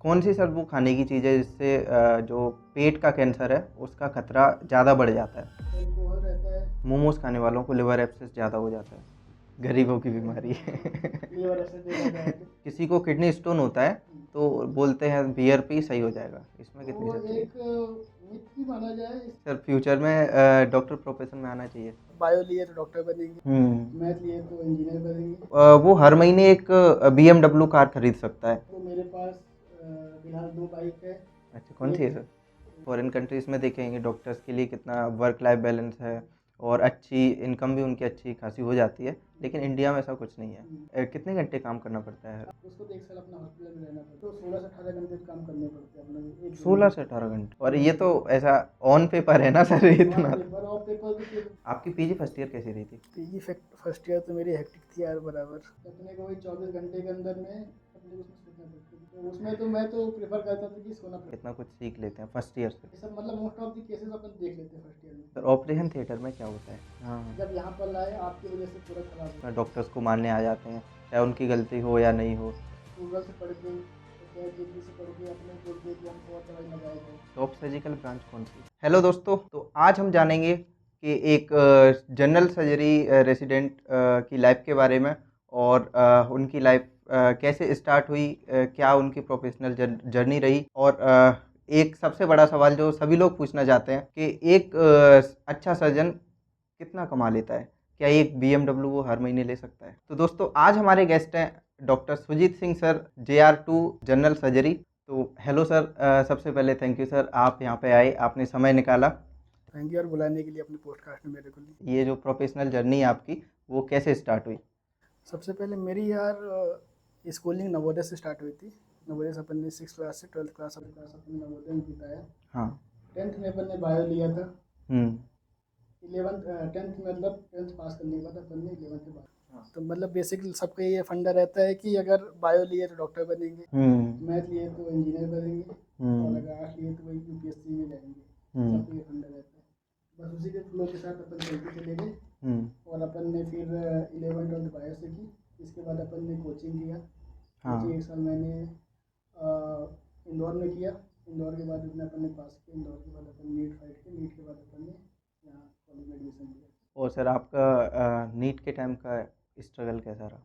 कौन सी सर वो खाने की चीज़ है जिससे जो पेट का कैंसर है उसका खतरा ज़्यादा बढ़ जाता है? अल्कोहल रहता है। मोमोज खाने वालों को लिवर एब्सेस ज़्यादा हो जाता है, गरीबों की बीमारी है। लीवर एसिड देखा जाए तो किसी को किडनी स्टोन होता है तो बोलते हैं बियर पी सही हो जाएगा, इसमें कितनी वो सच्चाई है? एक मिथ भी माना जाए। सर फ्यूचर में डॉक्टर प्रोफेशन में आना चाहिए। बायो लिए तो डॉक्टर बनेंगे, हम्म। मैथ लिए तो इंजीनियर बनेंगे। वो हर महीने एक BMW कार खरीद सकता है। तो मेरे पास फिलहाल 2 बाइक है। अच्छा, कौन सी है एक सर? फॉरेन कंट्रीज़ में देखेंगे डॉक्टर्स के लिए कितना वर्क लाइफ बैलेंस है और अच्छी इनकम भी उनकी अच्छी खासी हो जाती है, लेकिन इंडिया में ऐसा कुछ नहीं है। कितने घंटे काम करना पड़ता है? उसको तो 1 साल अपना हॉस्पिटल में रहना पड़ता है, तो 16 से 18 घंटे काम करने पड़ते हैं अपने एक दिन 16 में। से 18 घंटे? और ये तो ऐसा ऑन पेपर है ना सर ऑन इतना? पेपर ऑफ पेपर तो फिर आपकी पीजी फर्स्ट ईयर कैसी रही थी? पीजी फर्स्ट ईयर तो मेरी हेक्टिक थी यार बराबर। अपने को वही 24 घंटे के अंदर में अपने को उसमें सोचना पड़ता है, तो उसमें तो मैं तो प्रेफर करता था कि सोना पड़ता कितना कुछ सीख लेते हैं फर्स्ट ईयर से। है। सब मतलब मोस्ट ऑफ द केसेस अपन देख लेते हैं फर्स्ट ईयर में। सर ऑपरेशन थिएटर में क्या होता है? हाँ, जब यहाँ पर लाए आपकी वजह से पूरा खराब हो डॉक्टर्स को मारने आ जाते हैं, चाहे उनकी गलती हो या नहीं हो। गूगल से पढ़ के चैट जीपीटी से पढ़ के अपने बोल के कि हमको और दवाई लगाएगा। टॉप सर्जिकल ब्रांच कौन सी? हेलो दोस्तों, तो आज हम जानेंगे कि एक जनरल सर्जरी रेसिडेंट की लाइफ के बारे में और उनकी लाइफ कैसे स्टार्ट हुई, क्या उनकी प्रोफेशनल जर्नी रही और एक सबसे बड़ा सवाल जो सभी लोग पूछना चाहते हैं कि एक अच्छा सर्जन कितना कमा लेता है? क्या एक BMW वो हर महीने ले सकता है? तो दोस्तों आज हमारे गेस्ट हैं doctor Sujit Singh sir, JR2 general surgery. तो हेलो सर, सबसे पहले थैंक यू सर, आप यहाँ पे आए, आपने समय निकाला। थैंक यू और बुलाने के लिए अपने पॉडकास्ट में मेरे को लिए। ये जो प्रोफेशनल जर्नी है आपकी वो कैसे स्टार्ट हुई? सबसे पहले मेरी यार स्कूलिंग नवोदय से स्टार्ट हुई थी। नवोदय से अपन ने 6 क्लास से 12th क्लास अपन ने नवोदय में बिताया। हाँ। 10th में अपन ने बायो लिया था। हम्म। 11th 10th मतलब 10th पास करने के बाद अपन ने 11th के बाद, हाँ। तो मतलब बेसिक सबका ये फंडा रहता है कि अगर बायो लिए तो डॉक्टर बनेंगे, मैथ लिए तो इंजीनियर बनेंगे, और अगर आर्ट्स लिए तो वही यूपीएससी में जाएंगे। सबका ये फंडा रहता है। बस उसी के फ्लो के साथ अपन चलते चले गए। और अपन ने फिर 11 12 बायो से की। इसके बाद अपन ने कोचिंग किया। कोचिंग 1 साल मैंने इंदौर में किया। इंदौर के बाद अपने अपन ने पास किया। इंदौर के बाद अपन नीट फाइट किया। नीट के बाद अपन ने यहाँ कॉलेज में एडमिशन लिया। और सर आपका नीट के टाइम का स्ट्रगल कैसा रहा?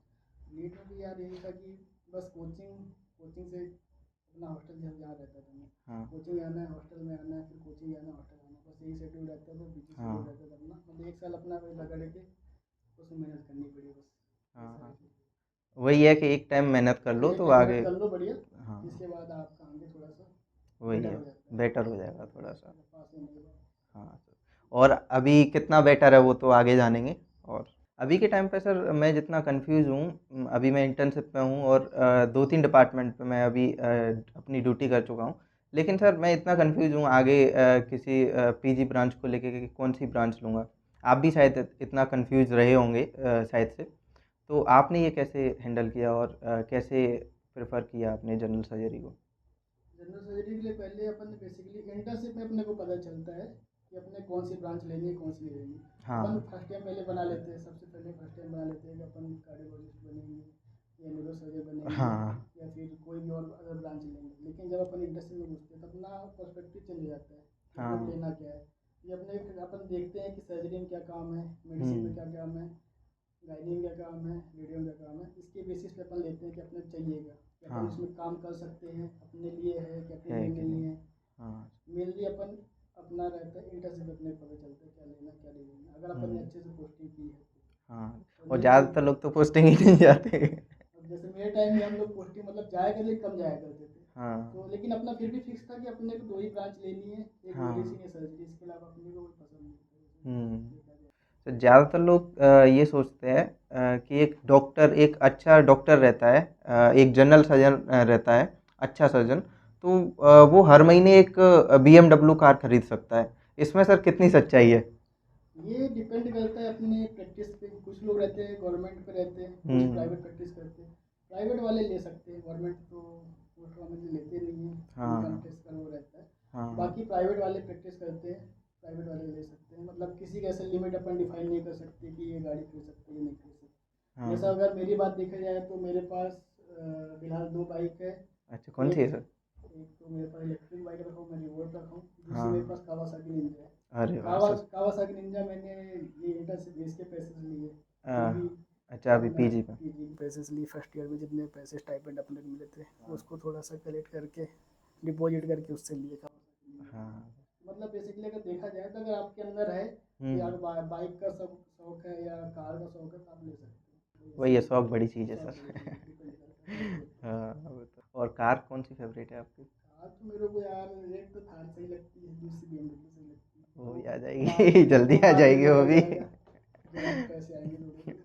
नीट में भी यार यही था कि बस कोचिंग कोचिंग से अपना हॉस्टल जहाँ रहता था मैं, हाँ। कोचिंग आना है, हॉस्टल में आना है, फिर कोचिंग आना, हॉस्टल आना, बस यही शेड्यूल रहता था। बिजी हाँ। शेड्यूल रहता था अपना। मतलब 1 साल अपना लगा के उसमें मेहनत करनी पड़ी बस। हाँ हाँ, वही है कि एक टाइम मेहनत कर लो एक तो टाइम आगे। मेहनत कर लो बढ़िया। हाँ, इसके बाद आपका आगे थोड़ा सा वही बेटर है, हो जाता है। बेटर हो जाएगा थोड़ा सा। पास होने के बाद हाँ सर, और अभी कितना बेटर है वो तो आगे जानेंगे। और अभी के टाइम पे सर मैं जितना कंफ्यूज हूँ, अभी मैं इंटर्नशिप पे हूँ और 2-3 डिपार्टमेंट पे मैं अभी अपनी ड्यूटी कर चुका हूँ। लेकिन सर मैं इतना कंफ्यूज हूँ आगे किसी PG ब्रांच को लेके कि कौन सी ब्रांच लूँगा। आप भी शायद इतना कंफ्यूज रहे होंगे शायद से। तो आपने ये कैसे हैंडल किया और कैसे प्रेफर किया आपने जनरल सर्जरी को? जनरल सर्जरी के लिए पहले अपन ने बेसिकली इंटर्नशिप में अपने को पता चलता है कि अपने कौन सी ब्रांच लेनी है, कौन सी नहीं लेनी है। हाँ। अपन फर्स्ट टाइम पहले बना लेते हैं। सबसे पहले फर्स्ट टाइम बना लेते हैं कि अपन कार्डियोलॉजिस्ट बनेंगे या न्यूरो सर्जन बनेंगे, हाँ। या फिर कोई भी और अदर ब्रांच लेंगे। लेकिन जब अपन इंडस्ट्री में घुसते हैं तो अपना पर्सपेक्टिव चेंज हो जाता है कि हाँ। अपन लेना क्या है। ये अपने अपन देखते हैं कि सर्जरी में क्या काम है, मेडिसिन में क्या काम है, गायनी में क्या काम है, रेडियो में क्या काम है। इसके बेसिस पे अपन लेते हैं कि अपने चाहिएगा कि अपन हाँ, उसमें काम कर सकते हैं, अपने लिए है कि अपने है लिए कि नहीं नहीं? है। हाँ। मेनली अपन अपना रहता है इंटर्नशिप अपने को पता चलता है क्या लेना क्या नहीं लेना, अगर अपन ने अच्छे से पोस्टिंग की है हाँ, तो। और नहीं तो ज़्यादातर लोग तो पोस्टिंग ही नहीं जाते। अब जैसे मेरे टाइम में हम लोग पोस्टिंग मतलब जाया करते कम जाया करते थे। हाँ। तो लेकिन अपना फिर भी फिक्स था कि अपने को 2 ही ब्रांच लेनी है, एक हाँ। मेडिसिन या सर्जरी। इसके अलावा अपने को कोई पसंद नहीं देखा जाए। तो ज़्यादातर लोग ये सोचते हैं कि एक डॉक्टर, एक अच्छा डॉक्टर रहता है, एक जनरल सर्जन रहता है, अच्छा सर्जन, तो वो हर महीने एक BMW कार खरीद सकता है। इसमें सर कितनी सच्चाई है? ये डिपेंड करता है अपने प्रैक्टिस पे। कुछ लोग रहते हैं गवर्नमेंट पे रहते हैं, कुछ प्राइवेट प्रैक्टिस करते हैं। प्राइवेट वाले ले सकते हैं, गवर्नमेंट तो पोस्ट वाले लेते नहीं है। हाँ। इनकम टैक्स का वो रहता है। हाँ। बाकी प्राइवेट वाले प्रैक्टिस करते हैं, प्राइवेट वाले ले सकते हैं। मतलब किसी का ऐसा लिमिट अपन डिफाइन नहीं कर सकते कि ये गाड़ी खरीद सकते हैं, ये नहीं खरीद सकते। जैसा हाँ। अगर मेरी बात देखा जाए तो मेरे पास फिलहाल 2 बाइक है। अच्छा, कौन सी है एक सर? तो मेरे पास इलेक्ट्रिक बाइक रखा हूँ, मैं रिवोल्ट रखा हूँ। दूसरी हाँ। मेरे पास कावासाकी निंजा है। अरे वाह सर। कावासाकी निंजा मैंने ये इंटर से बेच के पैसे से लिए। आ, पीजी अच्छा अभी अपना पीजी में। पीजी के पैसे से लिए, फर्स्ट ईयर में जितने पैसे स्टाइपेंड अपने को मिले थे उसको थोड़ा सा कलेक्ट करके डिपॉजिट करके उससे लिए कावासाकी निंजा। हाँ। मतलब बेसिकली अगर देखा जाए तो अगर आपके अंदर है कि हम्म। यार बाइक का सब शौक है या कार का शौक है तो आप ले सकते हो। वही है, शौक बड़ी चीज़ है शौक बड़ी चीज़ सर। है, डिपेंड करता है आपके ऊपर। हाँ वो तो। और कार कौन सी फेवरेट है आपकी? कार तो मेरे को यार एक तो थार सही लगती है, दूसरी BMW सही लगती है। वो भी आ वो बाद जाएगी। जल्दी वो आ बाद में जाएगी वो देखा भी। जाएगा जब पैसे आएंगे थोड़े से।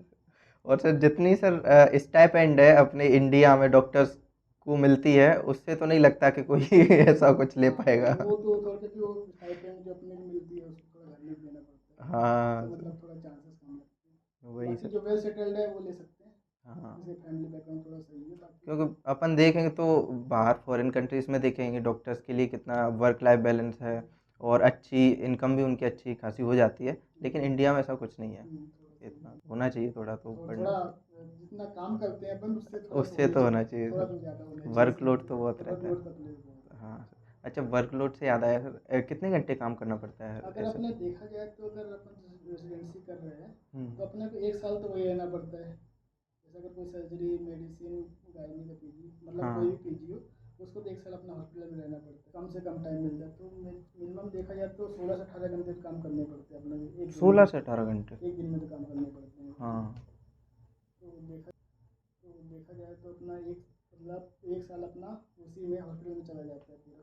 और सर जितनी सर स्टाइपेंड है अपने इंडिया में डॉक्टर्स को मिलती है, उससे तो नहीं लगता कि कोई ऐसा कुछ ले हाँ पाएगा। वो तो थोड़ा, क्योंकि वो स्टाइपेंड जो अपने को मिलती है उसको थोड़ा घर में भी देना पड़ता है, हाँ तो सर, मतलब थोड़ा चांसेस कम लगते हैं। वही बाकी सर। जो वेल सेटल्ड है वो ले सकते हैं, हाँ जिसके फैमिली बैकग्राउंड थोड़ा सही है। बाकी क्योंकि अपन देखेंगे तो बाहर फॉरेन कंट्रीज में देखेंगे डॉक्टर्स के लिए कितना वर्क लाइफ बैलेंस है, और अच्छी इनकम भी उनकी अच्छी खासी हो जाती है, लेकिन इंडिया में ऐसा कुछ नहीं है। थोड़ा सही इतना है। होना चाहिए थोड़ा तो थोड़ा बढ़ना थोड़ा चाहिए। जितना काम करते हैं अपन उससे थोड़ा तो उससे होना तो होना चाहिए, चाहिए थोड़ा सर। तो ज़्यादा होना चाहिए सही वर्कलोड तो बहुत है। रहता है। वर्कलोड तो अपने को बहुत है। हाँ सर। अच्छा वर्कलोड से याद आया सर, कितने घंटे काम करना पड़ता है अगर ऐसे? अपने देखा जाए तो अगर अपन रेजिडेंसी कर रहे हैं हम्म। तो अपने को एक साल तो वही रहना पड़ता है। जैसे अगर कोई सर्जरी, मेडिसिन, गायनी का पीजी, मतलब कोई भी हाँ। पीजी हो उसको तो एक साल अपना हॉस्पिटल में रहना पड़ता है, कम से कम टाइम मिलता है। तो मिनिमम देखा जाए तो 16 से 18 घंटे तो काम करने पड़ते हैं अपने को एक दिन में। 16 से 18 घंटे। एक दिन में तो काम करने पड़ते हैं अपने हाँ। को। तो देखा जाए तो अपना एक मतलब एक साल अपना उसी में हॉस्पिटल में चला जाता है पूरा।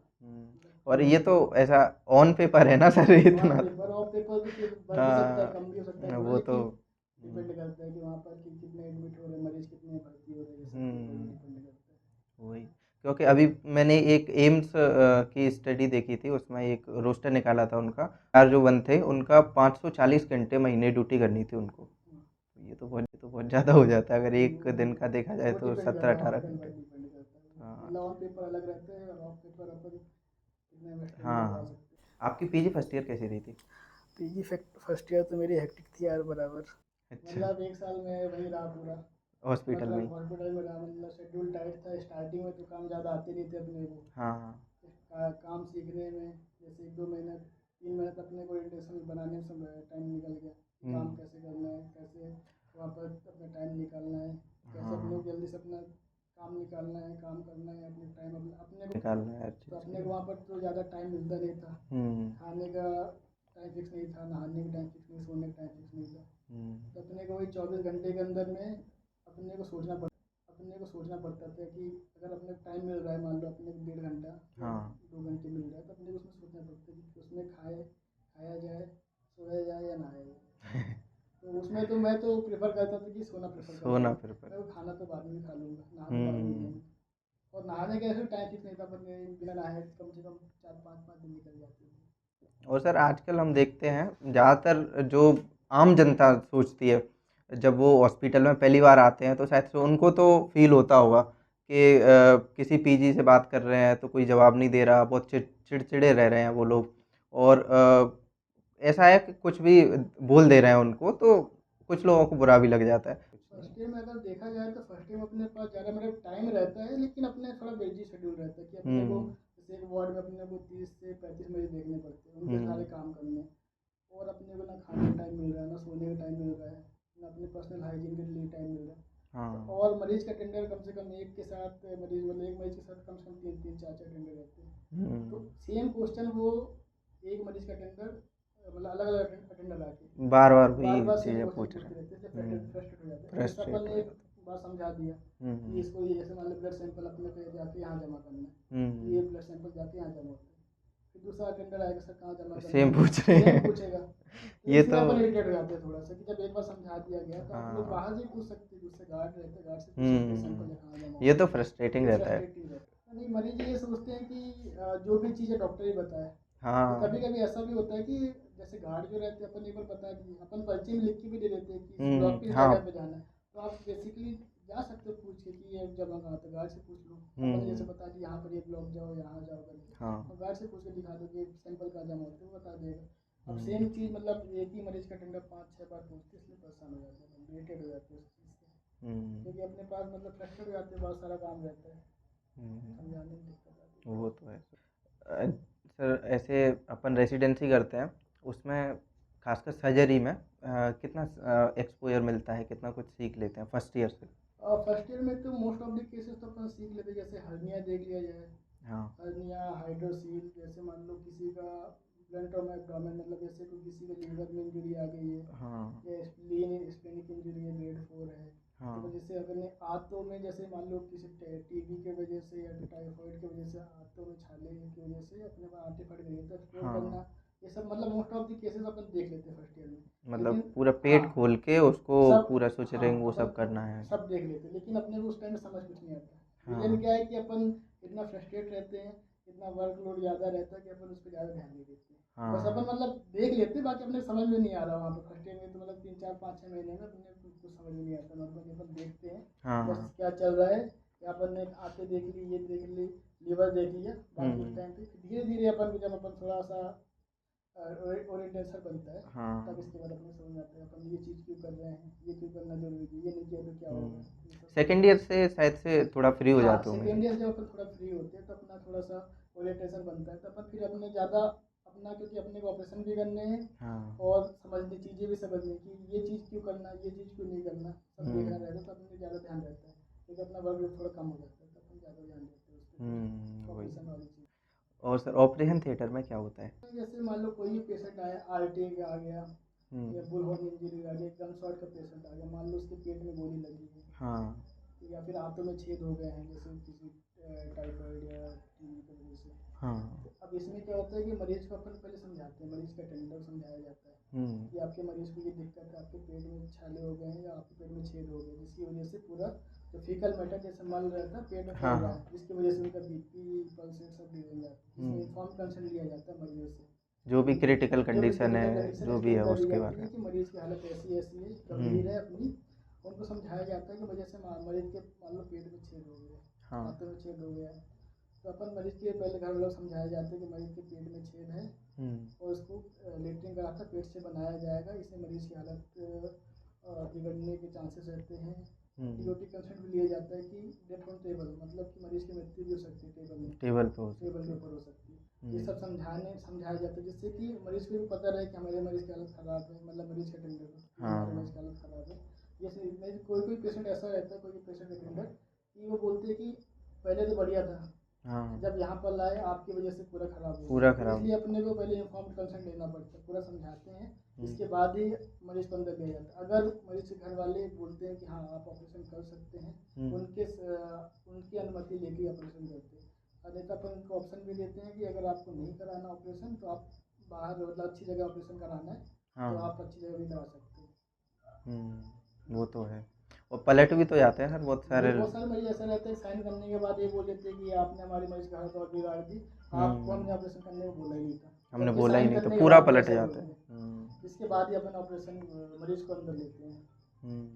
और काम ये तो करते ऐसा ऑन पेपर है ना सर ऑन इतना तो। पेपर, ऑफ पेपर तो फिर बढ़ भी सकता है, हाँ कम भी हो सकता है थोड़ा, वो तो। लेकिन हम्म। डिपेंड करता है कि वहाँ पर कि कितने एडमिट हो रहे हैं, मरीज कितने भर्ती हो रहे हैं, ये सब के ऊपर भी हम्म, डिपेंड करता है। वही। क्योंकि अभी मैंने एक एम्स की स्टडी देखी थी, उसमें एक रोस्टर निकाला था उनका। चार जो वन थे उनका 540 घंटे महीने ड्यूटी करनी थी उनको। हाँ, ये तो बहुत ज़्यादा हो जाता है अगर एक दिन का देखा जाए वो तो डिपेंड सत्रह करता है, अठारह हॉस्पिटल घंटे वाइज डिपेंड करता है। हाँ। मतलब ऑन पेपर अलग रहते हैं और ऑफ पेपर अपन कितने वेस्टेज में लगा हाँ। सकते हैं। आपकी पीजी फर्स्ट ईयर कैसी रही थी? पीजी फर्स्ट ईयर तो मेरी हेक्टिक थी यार बराबर। अच्छा। मतलब एक साल में वही रहा पूरा, हॉस्पिटल में मतलब ही? हॉस्पिटल में रहा, मतलब शेड्यूल टाइट था। स्टार्टिंग में तो काम ज़्यादा आते नहीं थे अपने को। हाँ हाँ। काम सीखने में जैसे 1-2 महीने, 3 महीने तक अपने को ओरिएंटेशन बनाने में टाइम निकल गया कि काम हम्म। कैसे करना है, कैसे वहाँ पर अपना टाइम निकालना है, कैसे अपने को हाँ जल्दी से अपना काम निकालना है, काम करना है अपने टाइम अपने को। निकालना है हर तो चीज़ के अपने को लिए। वहाँ पर तो ज़्यादा टाइम मिलता नहीं था। हम्म। खाने का टाइम फिक्स नहीं था, नहाने का टाइम फिक्स नहीं, सोने का टाइम फिक्स नहीं था। हम्म। तो अपने को वही 24 घंटे के अंदर में अपने को सोचना पड़ता था कि अगर अपने को टाइम मिल रहा है, मान लो अपने को 1.5 घंटा या हाँ 2 घंटे मिल रहा है, तो अपने को उसमें सोचना पड़ता है कि उसमें खाया जाए, सोया जाए या नहाया जाए। तो उसमें तो मैं तो प्रेफर करता था कि सोना प्रेफर करता सोना था। फिर पर। मैं वो खाना तो बाद में खा लूँगा, नहा तो बाद में हम्म। लूँगा। और नहाने का ऐसे टाइम फिक्स नहीं था, पर बिना नहाए कम से कम 4-5 दिन निकल जाते थे। और सर आजकल हम देखते हैं ज़्यादातर जो आम जनता सोचती है, जब वो हॉस्पिटल में पहली बार आते हैं तो शायद से उनको तो फील होता होगा कि किसी पीजी से बात कर रहे हैं तो कोई जवाब नहीं दे रहा, बहुत चिड़चिड़े रह रहे हैं वो लोग। और ऐसा है कि कुछ भी बोल दे रहे हैं उनको तो कुछ लोगों को बुरा भी लग जाता है। फर्स्ट ईयर में अगर देखा जाए तो फर्स्ट ईयर में अपने पास ज़्यादा मतलब टाइम रहता है, लेकिन अपने थोड़ा बिजी शेड्यूल रहता है कि अपने को हम्म। जैसे एक वार्ड में अपने को 30 से 35 मरीज देखने पड़ते हैं, उनके सारे हम्म। काम करने हैं। और अपने को ना खाने का टाइम मिल रहा है, ना सोने का टाइम मिल रहा है, ना अपने पर्सनल हाइजीन के लिए टाइम मिल रहा है। तो हाँ। और मरीज का अटेंडर कम से कम एक के साथ मरीज, मतलब एक मरीज के साथ कम से कम 3-3 4-4 अटेंडर रहते हैं। तो हम्म। सेम क्वेश्चन वो एक मरीज का अटेंडर, मतलब अलग अलग अटेंडर आके बार बार बार वही बार सेम चीज़ें क्वेश्चन पूछ रहे पूछते हैं। रहते हैं, हम्म। फ्रस्ट्रेट हो जाते हैं। जैसे अपन फ्रस्ट्रेट ने हो एक जाता बार समझा दिया है। कि इसको ये जैसे मान लो ब्लड सैंपल अपने को जाके यहाँ जमा करना है, तो हम्म। ये ब्लड सैंपल जाके यहाँ जमा होता है। फिर दूसरा अटेंडर आएगा, सर कहाँ जमा करना सेम है, पूछ रहे सेम हैं। पूछेगा। तो ये इसमें तो। अपन इरिटेट हो जाते हैं थोड़ा सा कि जब एक बार समझा दिया गया तो आप लोग हाँ। बाहर से ही पूछ सकते हैं, दूसरे गार्ड रहते हैं, गार्ड से पूछ सकते हैं सैंपल कहाँ जमा ये होना तो है। फ्रस्ट्रेटिंग ये रहता है। फ्रस्ट्रेटिंग रहता है। नहीं, मरीज ये सोचते हैं कि जो भी चीज़ है डॉक्टर ही बताए। तो कभी हाँ। कभी ऐसा भी होता है कि जैसे गार्ड जो रहते हैं, अपन एक बार बता दिए, अपन पर्ची में लिख के भी दे देते हैं कि इस ब्लॉक पे इस हाँ। जगह पे जाना है। तो आप बेसिकली जा सकते हो पूछ के कि ये जगह कहाँ पे, गार्ड से पूछ लो। अपन जैसे बता कि यहाँ पर ये ब्लॉक जाओ, यहाँ जाओ करके, हाँ। और गार्ड से पूछ के दिखा दो कि सैंपल कहाँ जमा होते हैं, वो बता देगा। अब हम्म। सेम चीज़ मतलब एक ही मरीज का टेंडर 5-6 बार पूछते, इसलिए परेशान हो जाते हैं, इरिटेट हो जाते हैं उस चीज़ से, क्योंकि अपने पास मतलब फ्रस्ट्रेट हो जाते हैं, बहुत सारा काम रहता है, हम्म। समझाने में दिक्कत आती है। वो तो है। ऐसे अपन रेसिडेंसी करते हैं उसमें खासकर सर्जरी में कितना एक्सपोजर मिलता है, कितना कुछ सीख लेते हैं फर्स्ट ईयर से? फर्स्ट ईयर में तो मोस्ट ऑफ द केसेस तो अपन सीख लेते हैं, जैसे हर्निया देख लिया जाए। हाँ। हर्निया, हाइड्रोसील, जैसे मान लो किसी का ब्लंट ट्रॉमा एब्डोमेन, मतलब जैसे कोई किसी के लीवर में इंजरी आ गई है, हाँ। या स्प्लेनिक इंजरी है, ग्रेड 4 है, हाँ। तो जैसे अपने आंतों में, जैसे मान लो किसी टीबी के वजह से या टाइफाइड की वजह से आंतों में छाले की वजह से अपने को आंतें फट गई है, तो एक्सप्लोर हाँ। करना, ये सब मतलब मोस्ट ऑफ द केसेस अपन देख लेते हैं फर्स्ट ईयर में। मतलब लेकिन पूरा पेट हाँ, खोल के उसको सब, पूरा हाँ सुचरिंग वो सब अपन करना है। सब देख लेते हैं, लेकिन अपने को उस टाइम में समझ कुछ नहीं आता। रीजन हाँ। क्या है कि अपन इतना फ्रस्ट्रेट रहते हैं, इतना वर्कलोड ज़्यादा रहता है कि अपन उस पर ज़्यादा ध्यान नहीं देते हैं। बस अपन हाँ। मतलब देख लेते हैं, बाकी अपने समझ में नहीं आ रहा वहाँ पर फर्स्ट ईयर में, तो मतलब 3 4 5 6 महीने में अपने कुछ समझ में नहीं आता। नॉर्मली अपन देखते हैं हाँ। बस हाँ। क्या चल रहा है, या अपन ने आंखें देख ली, ये देख ली, लीवर देख लिया, बाकी उस हम्म। टाइम पे धीरे धीरे अपन जब अपन थोड़ा सा ओरिएंटेशन बनता है, तब हाँ। इसके बाद अपने समझ में आता है अपन ये चीज़ क्यों कर रहे हैं, ये क्यों करना जरूरी है, ये नहीं किया तो क्या होगा, ये सब सेकेंड समझ। ईयर से शायद से थोड़ा फ्री हो हाँ, जाते होंगे सेकेंड सब। ईयर जब अपन थोड़ा फ्री होते हैं तो अपना थोड़ा सा ओरिएंटेशन बनता है, तो अपन फिर अपने ज़्यादा अपना, क्योंकि अपने को ऑपरेशन भी करने हैं हाँ। और समझनी चीज़ें भी समझनी कि ये चीज़ क्यों करना, ये चीज़ क्यों नहीं करना, सब देखना हम्म। रहता है, तो अपने ज़्यादा ध्यान रहता है, क्योंकि अपना वर्कलोड थोड़ा कम हो जाता है, तो अपन ज़्यादा ध्यान देते हैं उस पर, फिर वही। ऑपरेशन वाली चीज़। और सर ऑपरेशन थिएटर में क्या होता है? जैसे मान लो कोई भी पेशेंट आया, आरटी आ गया, या हम्म। बुलहॉर्न इंजरी आ गया, गन शॉट का पेशेंट आ गया, मान लो उसके पेट में गोली लगी है, हाँ। या फिर आंतों में छेद हो गए हैं, जैसे किसी टाइफाइड या टीबी की वजह से। हाँ। तो अब इसमें क्या होता है कि मरीज को अपन पहले समझाते हैं, मरीज का टेंडर समझाया जाता है कि आपके मरीज को ये दिक्कत है, आपके पेट में छाले हो गए हैं या आपके पेट में छेद हो गए, जिसकी वजह से पूरा जो फीकल मैटर जैसे मल रहता है पेट में हाँ। फैल रहा हाँ। है, जिसकी वजह से उनका बीपी पल्स रेट सब गिर जाता है, जिसमें इन्फॉर्म कंसेंट लिया जाता है मरीजों से, जो भी क्रिटिकल जो भी कंडीशन क्रिटिकल है कंडीशन जो भी एक्सप्लेन है कर दी उसके जाती बारे है में। कि मरीज की हालत ऐसी ऐसी है, गंभीर है अपनी, उनको समझाया जाता है कि वजह से मरीज के मान लो पेट में छेद हो गया, हाँ। हाथों में छेद हो गया, तो अपन मरीज के पहले घर वालों को समझाया जाता है कि मरीज के पेट में छेद है और उसको लेटरिन करा था पेट से बनाया जाएगा, इससे मरीज की हालत बिगड़ने के चांसेस रहते हैं। डीओटी कंसेंट भी लिया जाता है कि डेथ ऑन टेबल, मतलब कि मरीज की मृत्यु भी हो सकती है टेबल में, टेबल पे हो टेबल के सकती ऊपर हो सकती है। है। ये सब समझाया जाता है, जिससे कि मरीज को भी पता रहे कि हमारे मरीज की हालत ख़राब है, मतलब मरीज का टेंडर है कि हमारे मरीज हाँ। की हालत ख़राब है। जैसे नहीं, कोई कोई पेशेंट ऐसा रहता है, कोई पेशेंट अटेंडर कि वो बोलते हैं कि पहले तो बढ़िया था, हाँ। जब यहाँ पर लाए आपकी वजह से पूरा ख़राब हो गया, पूरा तो खराब। इसलिए अपने को पहले इन्फॉर्म कंसेंट लेना पड़ता है, पूरा समझाते हैं, इसके हम्म। बाद ही मरीज को अंदर लिया जाता है। अगर मरीज के घर वाले बोलते हैं कि हाँ आप ऑपरेशन कर सकते हैं, उनकी अनुमति लेके ऑपरेशन करते हैं, नहीं तो अपन उनको ऑप्शन भी देते हैं कि अगर आपको नहीं कराना ऑपरेशन तो आप बाहर, मतलब अच्छी जगह ऑपरेशन कराना है हाँ। तो आप अच्छी जगह भी करा सकते हैं। वो तो है। और पलट भी तो जाते हैं सर बहुत सारे। बहुत सारे मरीज ऐसा रहते हैं, साइन करने के बाद ये बोल देते हैं कि आपने हमारी मरीज का हालत और बिगाड़ दी, आपको हमने ऑपरेशन करने को बोला ही नहीं था, हमने जबकि बोला ही साइन नहीं तो करने के पूरा बाद भी पलट ऐसा जाता बोलते है। हैं। इसके बाद ही अपन ऑपरेशन मरीज को अंदर लेते हैं।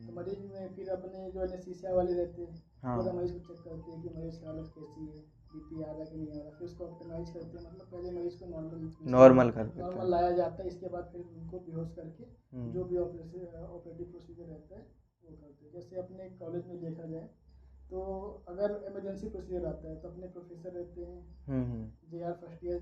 तो मरीज में फिर अपने जो एनेस्थीसिया वाले रहते हैं, हाँ। पूरा मरीज को चेक करते हैं कि मरीज की हालत कैसी है, बीपी आ रहा है कि नहीं आ रहा, फिर उसको ऑप्टिमाइज करते हैं, मतलब पहले मरीज को नॉर्मल कर देते नॉर्मल हैं। लाया जाता है, इसके बाद फिर उनको बेहोश करके जो भी ऑपरेटिव प्रोसीजर रहता है वो करते हैं। जैसे अपने कॉलेज में देखा जाए तो अगर इमरजेंसी प्रोसीजर आता है तो अपने प्रोफेसर रहते हैं, JR फर्स्ट ईयर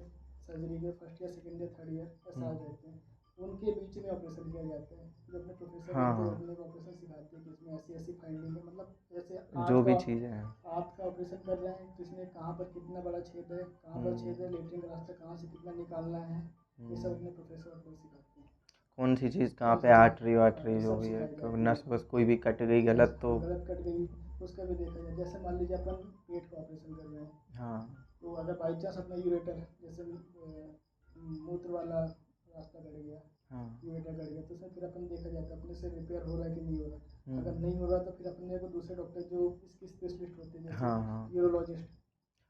सर्जरी के, first year second year third year SR रहते हैं, उनके बीच में ऑपरेशन किया जाता है। जो अपने प्रोफेसर हाँ। रहते हैं हाँ। अपने को ऑपरेशन सिखाते हैं कि इसमें ऐसी ऐसी फाइंडिंग है, मतलब जैसे जो भी चीज़ें हैं। आँख का ऑपरेशन कर रहे हैं तो इसमें कहाँ पर कितना बड़ा छेद है, कहाँ पर छेद है, लेटरिन का रास्ता कहाँ से कितना निकालना है, ये सब अपने प्रोफेसर अपने सिखाते हैं। कौन सी चीज़ कहाँ कौन पे सी आर्टरी चीज़ वाटरी जो सब भी है, सिखाई जाती नस है। बस कोई भी कट गई गलत तो। गलत कट गई उसका भी देखा जाए, जैसे मान लीजिए अपन पेट का ऑपरेशन कर रहे हैं, हाँ। तो अगर बाई चांस अपना यूरेटर जैसे मूत्र वाला रास्ता कट गया, हाँ। यूरेटर कट गया, तो उसमें फिर अपन देखा जाता है अपने से रिपेयर हो रहा है कि नहीं हो रहा। अगर हम्म। नहीं हो रहा तो फिर अपने को दूसरे डॉक्टर जो इसके स्पेशलिस्ट होते हैं जैसे हाँ। हाँ। यूरोलॉजिस्ट,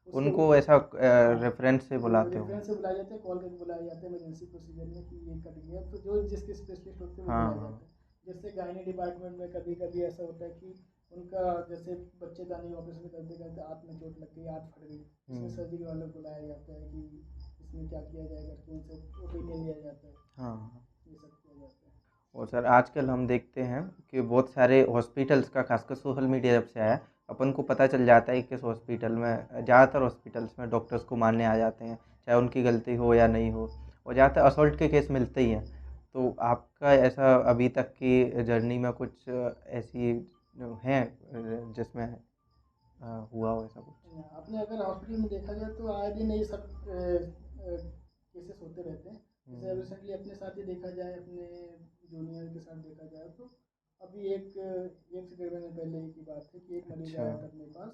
उसको उनको ऐसा हाँ रेफरेंस से बुलाते हो? रेफरेंस से बुलाए जाते हैं, कॉल करके बुलाए जाते हैं इमरजेंसी प्रोसीजर में कि ये कट गया, तो जो जिसके स्पेशलिस्ट होते हैं वो हाँ। बुलाए हाँ। जाते हैं। जैसे गायनी डिपार्टमेंट में कभी कभी ऐसा होता है कि उनका जैसे बच्चेदानी ऑपरेशन करते करते आँख में चोट लग गई, आँख फट गई, इसमें सर्जरी वालों को बुलाया जाता है कि इसमें क्या किया जाए करके उनसे ओपिनियन लिया जाता है। हाँ। ये सब किया जाता है। और सर आजकल हम देखते हैं कि बहुत सारे हॉस्पिटल्स का, खासकर सोशल मीडिया जब से आया, अपन को पता चल जाता है कि किस हॉस्पिटल में, ज़्यादातर हॉस्पिटल्स में डॉक्टर्स को मारने आ जाते हैं, चाहे उनकी गलती हो या नहीं हो, और ज़्यादातर असॉल्ट के केस मिलते ही हैं। तो आपका ऐसा अभी तक की जर्नी में कुछ ऐसी हैं जिसमें हुआ हो ऐसा कुछ? आपने अगर हॉस्पिटल में देखा जाए तो आए दिन ये सब केसेस होते रहते हैं। जैसे रिसेंटली अपने साथ ही देखा जाए, अपने जूनियर के साथ देखा जाए तो अभी एक से 1.5 महीने पहले की बात है कि एक मरीज अच्छा। आया था अपने पास।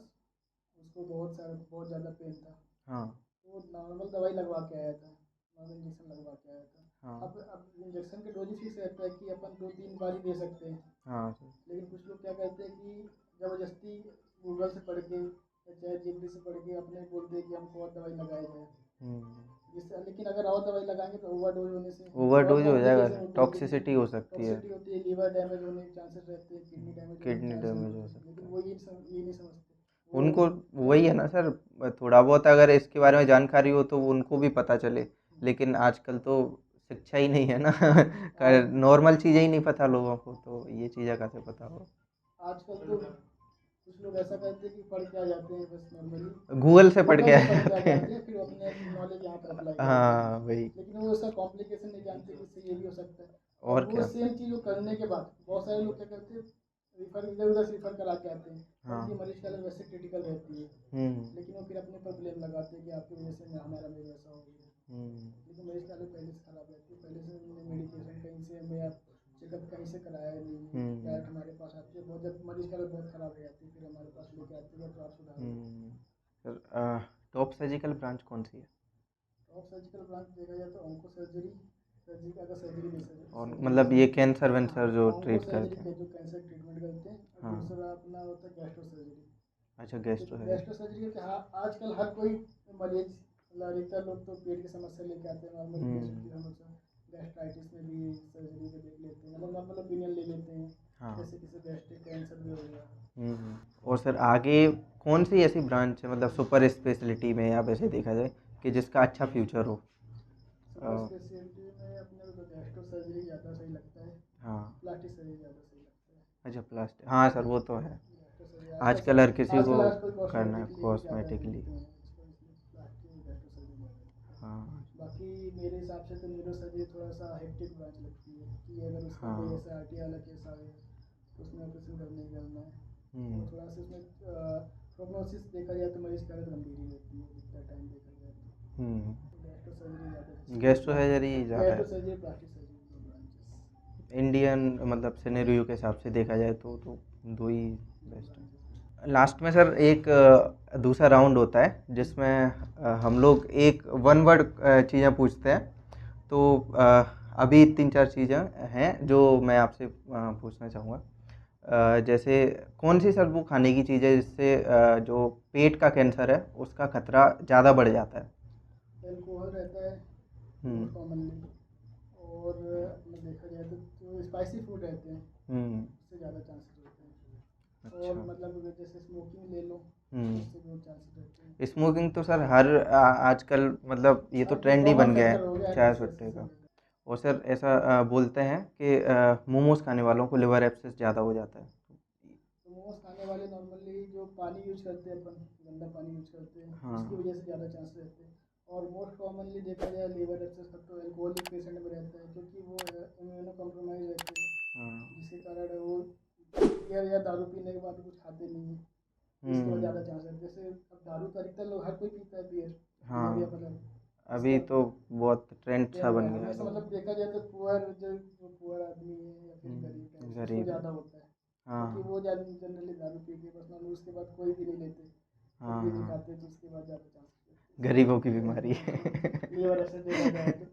उसको बहुत ज़्यादा पेन था। हाँ। तो वो नॉर्मल दवाई लगवा के आया था, नॉर्मल इंजेक्शन लगवा के आया था। हाँ। अब इंजेक्शन के डोज फिक्स रहता है कि अपन 2-3 बार ही दे सकते हैं। हाँ सर। लेकिन कुछ लोग क्या करते हैं कि ज़बरदस्ती गूगल से पढ़ के या चैट जीपीटी से पढ़ के अपने बोलते हैं कि हमको और दवाई लगाया जाए, जिससे लेकिन अगर और दवाई लगाएंगे तो ओवरडोज होने से और ओवरडोज हो जाएगा, कॉम्प्लिकेशन होते हैं, टॉक्सिसिटी हो सकती है, टॉक्सिटी होती है, लीवर डैमेज होने के चांसेस रहते हैं, किडनी डैमेज होने के किडनी चांसेस डैमेज होते हो हैं। सकता लेकिन है। वो ये नहीं समझते वो उनको वही है ना सर, थोड़ा बहुत अगर इसके बारे में जानकारी हो तो उनको भी पता चले, लेकिन आजकल तो शिक्षा ही नहीं है ना नॉर्मल चीज़ें ही नहीं पता लोगों को, तो ये चीज़ें कैसे पता हो? आजकल तो कुछ लोग ऐसा करते हैं कि पढ़ के आ जाते हैं बस नॉर्मली, गूगल से पढ़ गूगल के आ से पढ़ के आ जाते जाते हैं। हैं, फिर अपने नॉलेज यहाँ पर अप्लाई कर देते हैं। हाँ वही। लेकिन वो उसका कॉम्प्लिकेशन नहीं जानते कि इससे ये भी हो सकता है। और और वो क्या। सेम चीज़ को करने के बाद बहुत सारे लोग क्या करते हैं, रिफर इधर उधर से रिफर करा के आते हैं। हाँ। उनकी मरीज की हालत वैसे क्रिटिकल रहती है, लेकिन वो फिर अपने पर ब्लेम लगाते हैं कि आपकी वजह से हमारा मरीज ऐसा हो गया। लेकिन मरीज की हालत पहले से खराब रहती है, पहले से उन्होंने मेडिकेशन कहीं से हमें चेकअप कहीं से कराया नहीं है, डायरेक्ट हमारे पास आती है। बहुत जब मरीज की हालत बहुत खराब हो जाती है फिर हमारे पास लेके आती है तो आप सुधार। सर टॉप सर्जिकल ब्रांच कौन सी है? टॉप सर्जिकल ब्रांच देखा जाए तो ऑन्को सर्जरी, सर्जरी का अगर सर्जरी और सर्जरी मतलब ये कैंसर हाँ, वैंसर जो ऑन्को ट्रीट सर्जरी करते के हैं? जो कैंसर ट्रीटमेंट करते हैं। और हाँ। दूसरा अपना होता है गैस्ट्रो सर्जरी। अच्छा, गैस्ट्रो है। गैस्ट्रो सर्जरी के हाँ, आजकल हर कोई मरीज, अधिकतर लोग तो पेट की समस्या लेके आते हैं, नॉर्मल पेट की समस्या, गैस्ट्राइटिस में भी सर्जरी पे देख लेते हैं, मतलब नॉर्मल ओपिनियन ले लेते हैं। हाँ। जैसे किसी गैस्ट्रिक कैंसर भी हो गया। और सर आगे कौन सी ऐसी ब्रांच है, मतलब सुपर स्पेशलिटी में या वैसे देखा जाए कि जिसका अच्छा फ्यूचर हो? सुपर स्पेशलिटी में अपने को गैस्ट्रो सर्जरी ज़्यादा सही लगता है। हाँ। प्लास्टिक सर्जरी ज़्यादा सही लगता है। अच्छा, प्लास्टिक, हाँ सर वो तो है, गैस्ट्रो सर्जरी आजकल हर किसी को आजकल हर कोई करना है कॉस्मेटिक लिए भी ज़्यादा कॉस्मेटिकली। देखते हैं इसको, इसलिए प्लास्टिक और गैस्ट्रो सर्जरी ज़्यादा लगता है। हाँ। बाकी मेरे हिसाब से तो न्यूरो सर्जरी थोड़ा सा हेक्टिक ब्रांच लगती है कि अगर उसका कोई हाँ। ऐसा आरटी वाला केस आ गया तो उसमें ऑपरेशन करना ही करना है। तो थोड़ा सा उसमें प्रोग्नोसिस देखा जाए तो मरीज की हालत गंभीर ही रहती है जितना टाइम देखा जाए तो गैस्ट्रो सर्जरी ज़्यादा, गैस्ट्रो सर्जरी ज़्यादा गैस्ट्रो है सर्जरी, प्लास्टिक सर्जरी, दो ब्रांचेस। इंडियन, मतलब सिनेरियो के हिसाब से देखा जाए तो दो ही बेस्ट है। लास्ट में सर एक दूसरा राउंड होता है जिसमें हम लोग एक वन वर्ड चीज़ें पूछते हैं। तो अभी 3-4 चीज़ें हैं जो मैं आपसे पूछना चाहूँगा। जैसे कौन सी सर वो खाने की चीज़ है जिससे जो पेट का कैंसर है उसका खतरा ज़्यादा बढ़ जाता है? एल्कोहल रहता है मोस्ट कॉमनली, और अपना देखा जाए तो स्पाइसी फूड रहते हैं, उससे ज़्यादा चांसेस रहते हैं। और अच्छा। मतलब जैसे स्मोकिंग ले लो, उससे बहुत चांसेस रहते हैं। स्मोकिंग तो सर हर आजकल मतलब ये तो हर कोई ट्रेंड ही कॉमन बन गया फैक्टर है, हो गया है चाय किसी सुट्टे ऐसे से का। लेकर। और सर ऐसा बोलते हैं कि मोमोज खाने वालों को लिवर एब्सेस ज़्यादा हो जाता है। तो मोमोज खाने वाले नॉर्मली जो पानी यूज करते हैं, अपन गंदा पानी यूज करते हैं, हाँ। उसकी वजह से ज़्यादा चांस रहते हैं। और मोस्ट कॉमनली देखा जाए लिवर एब्सेस का तो एल्कोहलिक पेशेंट में रहता है, क्योंकि वो इम्यूनो कॉम्प्रोमाइज रहते हैं, हाँ। जिसके कारण वो बियर या दारू पीने के बाद कुछ खाते नहीं है, इसके बाद ज़्यादा चांस है। जैसे अब दारू तो अधिकतर लोग, हर कोई पीता है, बियर, हाँ। बियर या मतलब अभी तो बहुत ट्रेंड सा ट्रेंड बन है गया है हमेशा। मतलब देखा जाए तो जो पुअर आदमी है या फिर गरीब है उसको गरीब। ज़्यादा होता है, हाँ। क्योंकि वो जनरली दारू पी के बस नॉर्मल, उसके बाद कोई भी नहीं लेते, हाँ। कोई भी नहीं हाँ, खाते, तो उसके बाद ज़्यादा चांस गरीबों की बीमारी है। लीवर ऐसे देखा जाए तो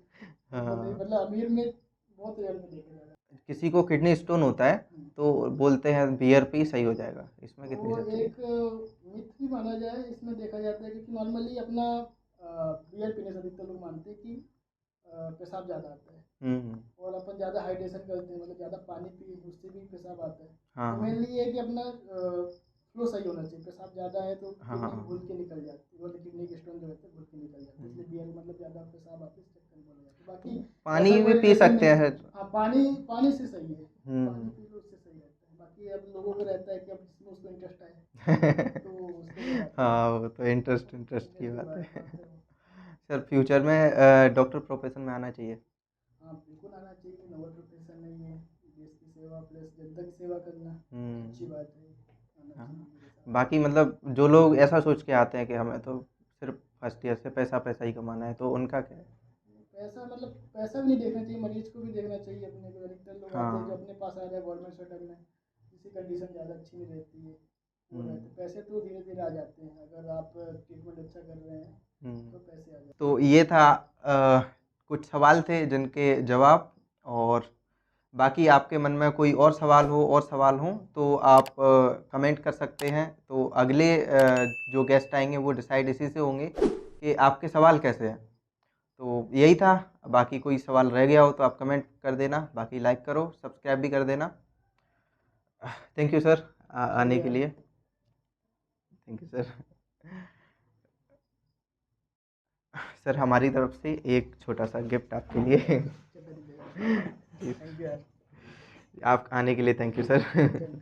नहीं, हाँ। मतलब अमीर में बहुत रेयर में देखा जाएगा। किसी को किडनी स्टोन होता है तो बोलते हैं बियर पी सही हो जाएगा, इसमें कितनी वो सच्चाई है? एक मिथ भी माना जाए, इसमें देखा जाता है क्योंकि नॉर्मली अपना बियर पीने से अधिकतर लोग मानते हैं कि पेशाब ज़्यादा आता है, और अपन ज़्यादा हाइड्रेशन करते हैं, मतलब ज़्यादा पानी पी, उससे भी पेशाब आता है। हाँ। तो मेनली ये है कि अपना फ्लो सही होना चाहिए, पेशाब ज़्यादा है तो हाँ। किडनी हाँ। घुल के निकल जाती है, मतलब किडनी के स्टोन जो रहते हैं घुल के निकल जाते हैं, इसलिए बियर मतलब ज़्यादा पेशाब आते हैं, इस चक्कर में बोला जाता है। बाकी पानी ऐसा भी कोई पी रिलेशन सकते नहीं। हैं। हाँ, पानी से सही है, पानी पी लो उससे सही रहता है। बाकी अब लोगों को रहता है कि अब जिसमें उसको इंटरेस्ट आए तो उसके बाद हाँ, वो तो इंटरेस्ट की इंटरेस्ट की बात है। बात है। सर फ्यूचर में डॉक्टर प्रोफेशन में आना चाहिए। हाँ बिल्कुल आना चाहिए, नोबल प्रोफेशन नहीं है, देश की सेवा प्लस जनता की सेवा करना अच्छी बात है, आना हाँ, चाहिए मेरे हिसाब बाकी मतलब जो लोग ऐसा सोच के आते हैं कि हमें तो सिर्फ फर्स्ट ईयर से पैसा पैसा ही कमाना है, तो उनका क्या है? से। पैसा मतलब पैसा भी नहीं देखना चाहिए, मरीज को भी देखना चाहिए अपने को। अधिकतर लोग आते हैं जो हाँ। अपने पास आ रहे हैं गवर्नमेंट सेटअप में, जिसकी कंडीशन ज़्यादा अच्छी नहीं रहती है, वो रहते हम्म। पैसे तो धीरे धीरे आ जाते हैं, अगर आप ट्रीटमेंट अच्छा कर रहे हैं तो पैसे आ जाते तो ये था कुछ सवाल थे जिनके जवाब। और बाकी आपके मन में कोई और सवाल हो तो आप कमेंट कर सकते हैं। तो अगले जो गेस्ट आएंगे वो डिसाइड इसी से होंगे कि आपके सवाल कैसे हैं। तो यही था। बाकी कोई सवाल रह गया हो तो आप कमेंट कर देना, बाकी लाइक करो, सब्सक्राइब भी कर देना। थैंक यू सर हैं। आने के शुक्रिया। लिए। Thank you sir. सर हमारी तरफ से एक छोटा सा गिफ्ट आपके लिए। थैंक यू यार। आप आने के लिए थैंक यू सर। चलो।